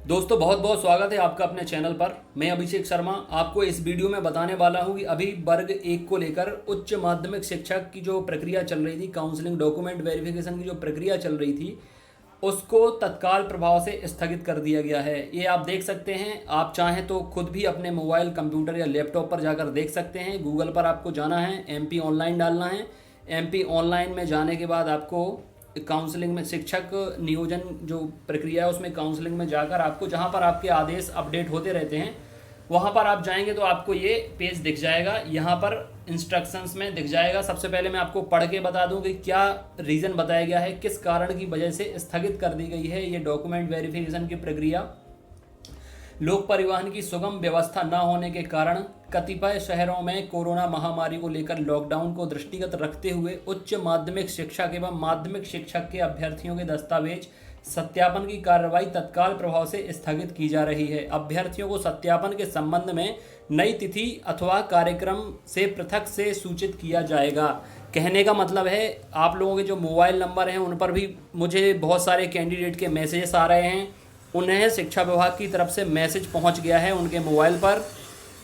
दोस्तों बहुत बहुत स्वागत है आपका अपने चैनल पर। मैं अभिषेक शर्मा आपको इस वीडियो में बताने वाला हूं कि अभी वर्ग 1 को लेकर उच्च माध्यमिक शिक्षक की जो प्रक्रिया चल रही थी, काउंसलिंग डॉक्यूमेंट वेरिफिकेशन की जो प्रक्रिया चल रही थी, उसको तत्काल प्रभाव से स्थगित कर दिया गया है। ये आप देख सकते हैं। आप चाहें तो खुद भी अपने मोबाइल, कंप्यूटर या लैपटॉप पर जाकर देख सकते हैं। गूगल पर आपको जाना है, MP ऑनलाइन डालना है। MP ऑनलाइन में जाने के बाद आपको काउंसलिंग में शिक्षक नियोजन जो प्रक्रिया है उसमें काउंसलिंग में जाकर आपको जहां पर आपके आदेश अपडेट होते रहते हैं वहां पर आप जाएंगे तो आपको ये पेज दिख जाएगा। यहाँ पर इंस्ट्रक्शंस में दिख जाएगा। सबसे पहले मैं आपको पढ़ के बता दूं कि क्या रीज़न बताया गया है, किस कारण की वजह से स्थगित कर दी गई है ये डॉक्यूमेंट वेरिफिकेशन की प्रक्रिया। लोक परिवहन की सुगम व्यवस्था न होने के कारण कतिपय शहरों में कोरोना महामारी को लेकर लॉकडाउन को दृष्टिगत रखते हुए उच्च माध्यमिक शिक्षक एवं माध्यमिक शिक्षक के अभ्यर्थियों के दस्तावेज सत्यापन की कार्रवाई तत्काल प्रभाव से स्थगित की जा रही है। अभ्यर्थियों को सत्यापन के संबंध में नई तिथि अथवा कार्यक्रम से पृथक से सूचित किया जाएगा। कहने का मतलब है आप लोगों के जो मोबाइल नंबर हैं उन पर भी मुझे बहुत सारे कैंडिडेट के मैसेजेस आ रहे हैं। उन्हें शिक्षा विभाग की तरफ से मैसेज पहुंच गया है उनके मोबाइल पर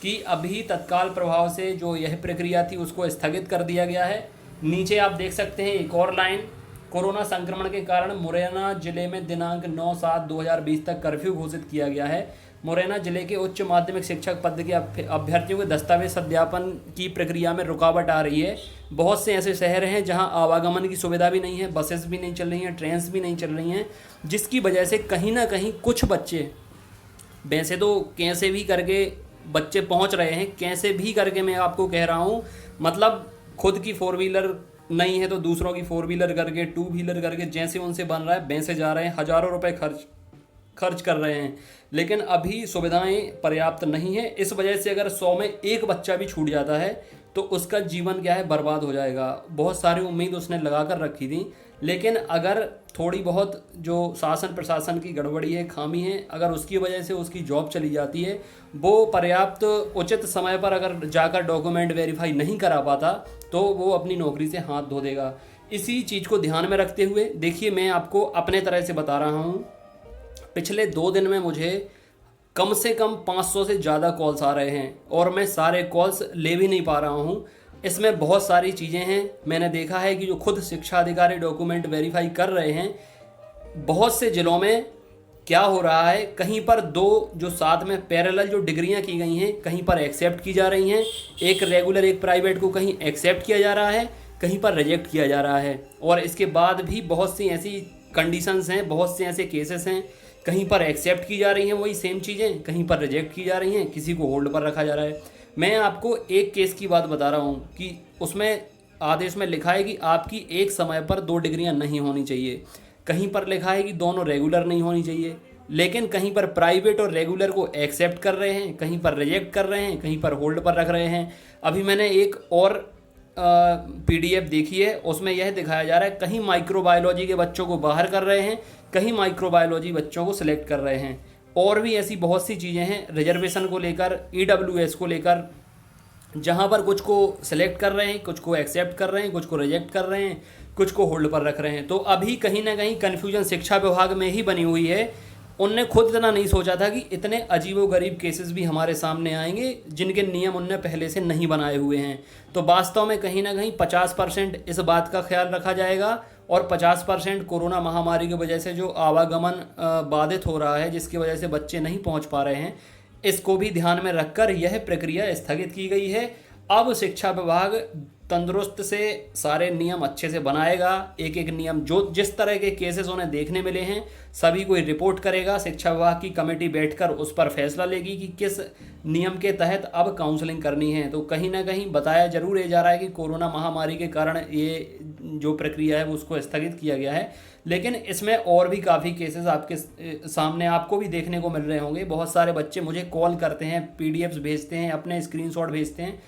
कि अभी तत्काल प्रभाव से जो यह प्रक्रिया थी उसको स्थगित कर दिया गया है। नीचे आप देख सकते हैं एक और लाइन, कोरोना संक्रमण के कारण मुरैना जिले में दिनांक 9/7/2020 तक कर्फ्यू घोषित किया गया है। मुरैना जिले के उच्च माध्यमिक शिक्षक पद के अभ्यर्थियों के दस्तावेज सत्यापन की प्रक्रिया में रुकावट आ रही है। बहुत से ऐसे शहर हैं जहां आवागमन की सुविधा भी नहीं है, बसेस भी नहीं चल रही हैं, ट्रेन्स भी नहीं चल रही हैं, जिसकी वजह से कहीं ना कहीं कुछ बच्चे, वैसे तो कैसे भी करके बच्चे पहुंच रहे हैं, कैसे भी करके मैं आपको कह रहा हूं, मतलब खुद की 4 व्हीलर नहीं है तो दूसरों की 4 व्हीलर करके, 2 व्हीलर करके जैसे उनसे बन रहा है वैसे जा रहे हैं, हज़ारों रुपए खर्च कर रहे हैं। लेकिन अभी सुविधाएं पर्याप्त नहीं है। इस वजह से अगर 100 में एक बच्चा भी छूट जाता है तो उसका जीवन क्या है, बर्बाद हो जाएगा। बहुत सारी उम्मीद उसने लगा कर रखी थी, लेकिन अगर थोड़ी बहुत जो शासन प्रशासन की गड़बड़ी है, खामी है, अगर उसकी वजह से उसकी जॉब चली जाती है, वो पर्याप्त उचित समय पर अगर जाकर डॉक्यूमेंट वेरीफाई नहीं करा पाता तो वो अपनी नौकरी से हाथ धो देगा। इसी चीज़ को ध्यान में रखते हुए देखिए, मैं आपको अपने तरह से बता रहा हूँ। पिछले 2 दिन में मुझे कम से कम 500 से ज़्यादा कॉल्स आ रहे हैं और मैं सारे कॉल्स ले भी नहीं पा रहा हूँ। इसमें बहुत सारी चीज़ें हैं। मैंने देखा है कि जो खुद शिक्षा अधिकारी डॉक्यूमेंट वेरीफाई कर रहे हैं, बहुत से ज़िलों में क्या हो रहा है, कहीं पर 2 जो साथ में पैरेलल जो डिग्रियां की गई हैं कहीं पर एक्सेप्ट की जा रही हैं। एक रेगुलर एक प्राइवेट को कहीं एक्सेप्ट किया जा रहा है, कहीं पर रिजेक्ट किया जा रहा है। और इसके बाद भी बहुत सी ऐसी कंडीशंस हैं, बहुत से ऐसे केसेस हैं, कहीं पर एक्सेप्ट की जा रही हैं वही सेम चीज़ें, कहीं पर रिजेक्ट की जा रही हैं, किसी को होल्ड पर रखा जा रहा है। मैं आपको एक केस की बात बता रहा हूँ कि उसमें आदेश में लिखा है कि आपकी एक समय पर 2 डिग्रियां नहीं होनी चाहिए। कहीं पर लिखा है कि दोनों रेगुलर नहीं होनी चाहिए, लेकिन कहीं पर प्राइवेट और रेगुलर को एक्सेप्ट कर रहे हैं, कहीं पर रिजेक्ट कर रहे हैं, कहीं पर होल्ड पर रख रहे हैं। अभी मैंने एक और PDF देखी है, उसमें यह दिखाया जा रहा है कहीं माइक्रोबायोलॉजी के बच्चों को बाहर कर रहे हैं, कहीं माइक्रोबायोलॉजी बच्चों को सिलेक्ट कर रहे हैं। और भी ऐसी बहुत सी चीज़ें हैं रिजर्वेशन को लेकर, EWS को लेकर, जहां पर कुछ को सिलेक्ट कर रहे हैं, कुछ को एक्सेप्ट कर रहे हैं, कुछ को रिजेक्ट कर रहे हैं, कुछ को होल्ड पर रख रहे हैं। तो अभी कहीं ना कहीं कन्फ्यूजन शिक्षा विभाग में ही बनी हुई है। उनने खुद इतना नहीं सोचा था कि इतने अजीबोगरीब केसेस भी हमारे सामने आएंगे जिनके नियम उनने पहले से नहीं बनाए हुए हैं। तो वास्तव में कहीं ना कहीं 50% इस बात का ख्याल रखा जाएगा और 50% कोरोना महामारी की वजह से जो आवागमन बाधित हो रहा है, जिसकी वजह से बच्चे नहीं पहुंच पा रहे हैं, इसको भी ध्यान में रखकर यह प्रक्रिया स्थगित की गई है। अब शिक्षा विभाग तंदुरुस्त से सारे नियम अच्छे से बनाएगा। एक एक नियम जो जिस तरह के केसेस उन्हें देखने मिले हैं सभी को रिपोर्ट करेगा। शिक्षा विभाग की कमेटी बैठकर उस पर फैसला लेगी कि किस नियम के तहत अब काउंसलिंग करनी है। तो कहीं ना कहीं बताया जरूर ये जा रहा है कि कोरोना महामारी के कारण ये जो प्रक्रिया है वो उसको स्थगित किया गया है, लेकिन इसमें और भी काफ़ी केसेस आपके सामने आपको भी देखने को मिल रहे होंगे। बहुत सारे बच्चे मुझे कॉल करते हैं, PDFs भेजते हैं, अपने स्क्रीनशॉट भेजते हैं।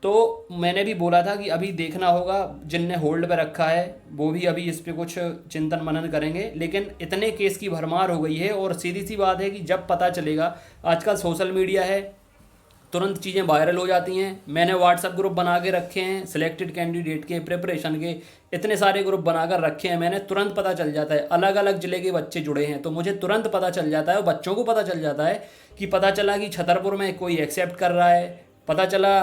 तो मैंने भी बोला था कि अभी देखना होगा, जिनने होल्ड पे रखा है वो भी अभी इस पे कुछ चिंतन मनन करेंगे। लेकिन इतने केस की भरमार हो गई है और सीधी सी बात है कि जब पता चलेगा, आजकल सोशल मीडिया है, तुरंत चीज़ें वायरल हो जाती हैं। मैंने व्हाट्सएप ग्रुप बना के रखे हैं सिलेक्टेड कैंडिडेट के प्रिपरेशन के, इतने सारे ग्रुप बनाकर रखे हैं मैंने, तुरंत पता चल जाता है। अलग अलग ज़िले के बच्चे जुड़े हैं तो मुझे तुरंत पता चल जाता है, और बच्चों को पता चल जाता है कि पता चला कि छतरपुर में कोई एक्सेप्ट कर रहा है, पता चला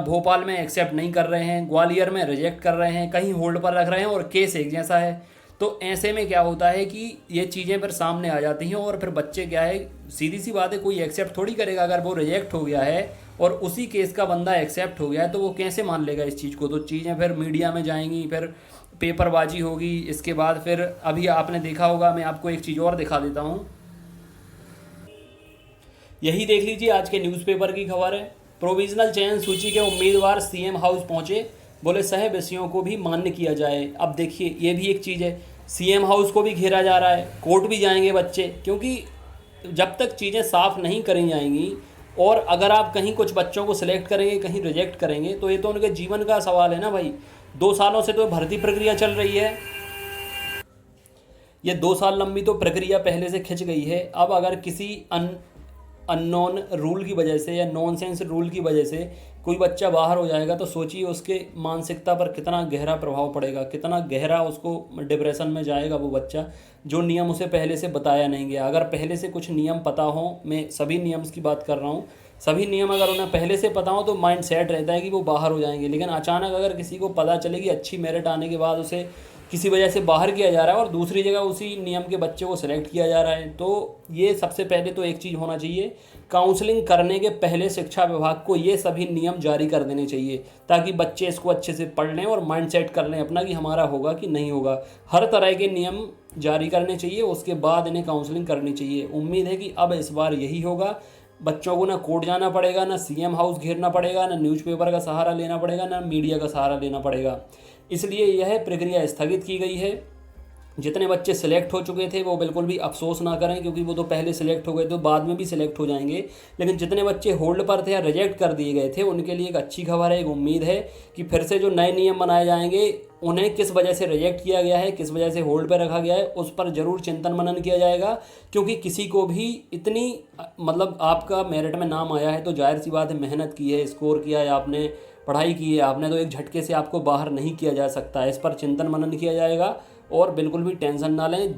भोपाल में एक्सेप्ट नहीं कर रहे हैं, ग्वालियर में रिजेक्ट कर रहे हैं, कहीं होल्ड पर रख रहे हैं और केस एक जैसा है। तो ऐसे में क्या होता है कि ये चीज़ें फिर सामने आ जाती हैं और फिर बच्चे क्या है, सीधी सी बात है, कोई एक्सेप्ट थोड़ी करेगा। अगर वो रिजेक्ट हो गया है और उसी केस का बंदा एक्सेप्ट हो गया है तो वो कैसे मान लेगा इस चीज़ को। तो चीज़ें फिर मीडिया में जाएंगी, फिर पेपरबाजी होगी। इसके बाद फिर अभी आपने देखा होगा, मैं आपको एक चीज़ और दिखा देता हूँ, यही देख लीजिए आज के न्यूज़पेपर की खबर है। प्रोविजनल चयन सूची के उम्मीदवार सीएम हाउस पहुंचे, बोले सह विषयों को भी मान्य किया जाए। अब देखिए ये भी एक चीज़ है, सीएम हाउस को भी घेरा जा रहा है, कोर्ट भी जाएंगे बच्चे, क्योंकि जब तक चीज़ें साफ नहीं करी जाएंगी और अगर आप कहीं कुछ बच्चों को सिलेक्ट करेंगे, कहीं रिजेक्ट करेंगे, तो ये तो उनके जीवन का सवाल है ना भाई। 2 सालों से तो भर्ती प्रक्रिया चल रही है, ये 2 साल लंबी तो प्रक्रिया पहले से खिंच गई है। अब अगर किसी अननोन रूल की वजह से या नॉनसेंस रूल की वजह से कोई बच्चा बाहर हो जाएगा तो सोचिए उसके मानसिकता पर कितना गहरा प्रभाव पड़ेगा, कितना गहरा उसको डिप्रेशन में जाएगा वो बच्चा, जो नियम उसे पहले से बताया नहीं गया। अगर पहले से कुछ नियम पता हो, मैं सभी नियम्स की बात कर रहा हूँ, सभी नियम अगर उन्हें पहले से पता हो तो माइंड सेट रहता है कि वो बाहर हो जाएंगे। लेकिन अचानक अगर किसी को पता चले कि अच्छी मेरिट आने के बाद उसे किसी वजह से बाहर किया जा रहा है और दूसरी जगह उसी नियम के बच्चे को सिलेक्ट किया जा रहा है, तो ये सबसे पहले तो एक चीज़ होना चाहिए, काउंसलिंग करने के पहले शिक्षा विभाग को ये सभी नियम जारी कर देने चाहिए, ताकि बच्चे इसको अच्छे से पढ़ लें और माइंड सेट कर लें अपना कि हमारा होगा कि नहीं होगा। हर तरह के नियम जारी करने चाहिए, उसके बाद इन्हें काउंसलिंग करनी चाहिए। उम्मीद है कि अब इस बार यही होगा, बच्चों को ना कोर्ट जाना पड़ेगा, ना सीएम हाउस घेरना पड़ेगा, ना न्यूज़पेपर का सहारा लेना पड़ेगा, ना मीडिया का सहारा लेना पड़ेगा। इसलिए यह प्रक्रिया स्थगित की गई है। जितने बच्चे सिलेक्ट हो चुके थे वो बिल्कुल भी अफसोस ना करें, क्योंकि वो तो पहले सिलेक्ट हो गए थे, बाद में भी सिलेक्ट हो जाएंगे। लेकिन जितने बच्चे होल्ड पर थे या रिजेक्ट कर दिए गए थे उनके लिए एक अच्छी खबर है, एक उम्मीद है कि फिर से जो नए नियम बनाए जाएंगे, उन्हें किस वजह से रिजेक्ट किया गया है, किस वजह से होल्ड पर रखा गया है, उस पर ज़रूर चिंतन मनन किया जाएगा। क्योंकि किसी को भी इतनी मतलब आपका मेरिट में नाम आया है तो जाहिर सी बात है, मेहनत की है, स्कोर किया है आपने, पढ़ाई की है आपने, तो एक झटके से आपको बाहर नहीं किया जा सकता है। इस पर चिंतन मनन किया जाएगा और बिल्कुल भी टेंशन ना लें,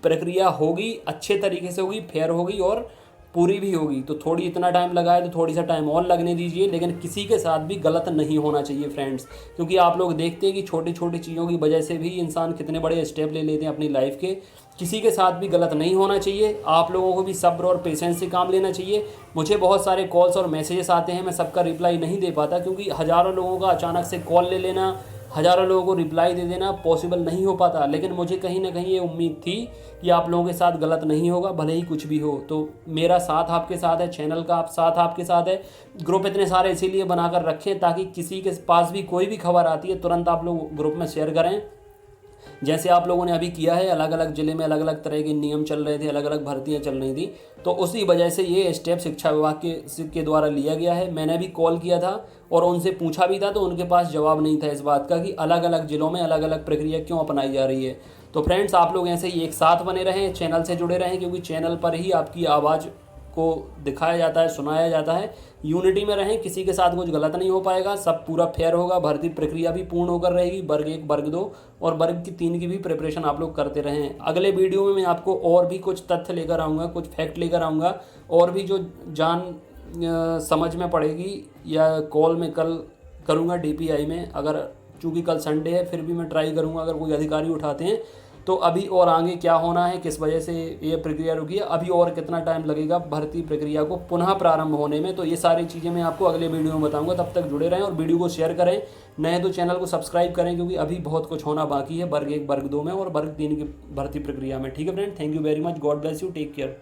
प्रक्रिया होगी, अच्छे तरीके से होगी, फेयर होगी और पूरी भी होगी। तो थोड़ी इतना टाइम लगा है तो थोड़ी सा टाइम और लगने दीजिए, लेकिन किसी के साथ भी गलत नहीं होना चाहिए फ्रेंड्स। क्योंकि आप लोग देखते हैं कि छोटी छोटी चीज़ों की वजह से भी इंसान कितने बड़े स्टेप ले लेते हैं अपनी लाइफ के। किसी के साथ भी गलत नहीं होना चाहिए, आप लोगों को भी सब्र और पेशेंस से काम लेना चाहिए। मुझे बहुत सारे कॉल्स और मैसेजेस आते हैं, मैं सबका रिप्लाई नहीं दे पाता, क्योंकि हज़ारों लोगों का अचानक से कॉल ले लेना, हज़ारों लोगों को रिप्लाई दे देना पॉसिबल नहीं हो पाता। लेकिन मुझे कहीं ना कहीं ये उम्मीद थी कि आप लोगों के साथ गलत नहीं होगा, भले ही कुछ भी हो। तो मेरा साथ आपके साथ है, चैनल का साथ आपके साथ है, ग्रुप इतने सारे इसीलिए बनाकर रखें ताकि किसी के पास भी कोई भी खबर आती है तुरंत आप लोग ग्रुप में शेयर करें, जैसे आप लोगों ने अभी किया है। अलग अलग ज़िले में अलग अलग तरह के नियम चल रहे थे, अलग अलग भर्तियां चल रही थी, तो उसी वजह से ये स्टेप शिक्षा विभाग के द्वारा लिया गया है। मैंने भी कॉल किया था और उनसे पूछा भी था, तो उनके पास जवाब नहीं था इस बात का कि अलग अलग ज़िलों में अलग अलग प्रक्रिया क्यों अपनाई जा रही है। तो फ्रेंड्स, आप लोग ऐसे ही एक साथ बने रहें, चैनल से जुड़े रहें, क्योंकि चैनल पर ही आपकी आवाज़ को दिखाया जाता है, सुनाया जाता है। यूनिटी में रहें, किसी के साथ कुछ गलत नहीं हो पाएगा, सब पूरा फेयर होगा। भर्ती प्रक्रिया भी पूर्ण होकर रहेगी, वर्ग 1, वर्ग 2 और वर्ग की 3 की भी प्रिपरेशन आप लोग करते रहें। अगले वीडियो में मैं आपको और भी कुछ तथ्य लेकर आऊँगा, कुछ फैक्ट लेकर आऊँगा, और भी जो समझ में पड़ेगी या कॉल में कल करूँगा डीपीआई में। अगर चूँकि कल संडे है फिर भी मैं ट्राई करूँगा अगर कोई अधिकारी उठाते हैं तो अभी और आगे क्या होना है, किस वजह से ये प्रक्रिया रुकी है, अभी और कितना टाइम लगेगा भर्ती प्रक्रिया को पुनः प्रारंभ होने में। तो ये सारी चीज़ें मैं आपको अगले वीडियो में बताऊंगा। तब तक जुड़े रहें और वीडियो को शेयर करें, नए तो चैनल को सब्सक्राइब करें, क्योंकि अभी बहुत कुछ होना बाकी है वर्ग 1, वर्ग 2 में और वर्ग 3 की भर्ती प्रक्रिया में। ठीक है friend, thank you very much, God bless you, take care.